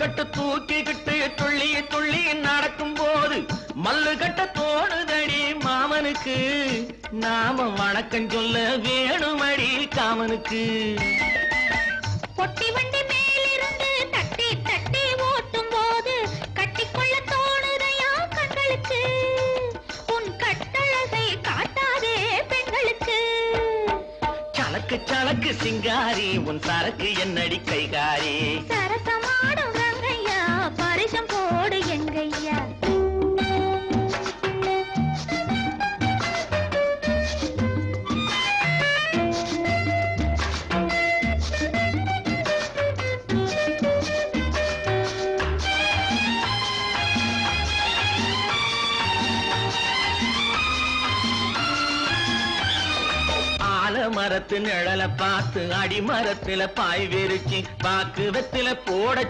கட்டு தூக்கிக்கிட்டு துள்ளி துள்ளி நடக்கும் போது மல்லு கட்ட தோணுதடி மாமனுக்கு. நாம வணக்கம் சொல்ல வேணுமடி காமனுக்கு. பொட்டி வண்டி மேலிருந்து தட்டி தட்டி ஓட்டும் போது கட்டிக்கொள்ள தோணுதையா கண்களுக்கு. உன் கட்டழகை காட்டாதே பெண்களுக்கு. சலக்கு சலக்கு சிங்காரி உன் சரக்கு என்னடி கைகாரி. சரசமாடும் ரங்கையா பரிசம் போடு எங்கையா. மரத்து நிழல பார்த்து அடிமரத்துல பாய் விரிச்சு பாக்கு வெத்தில போட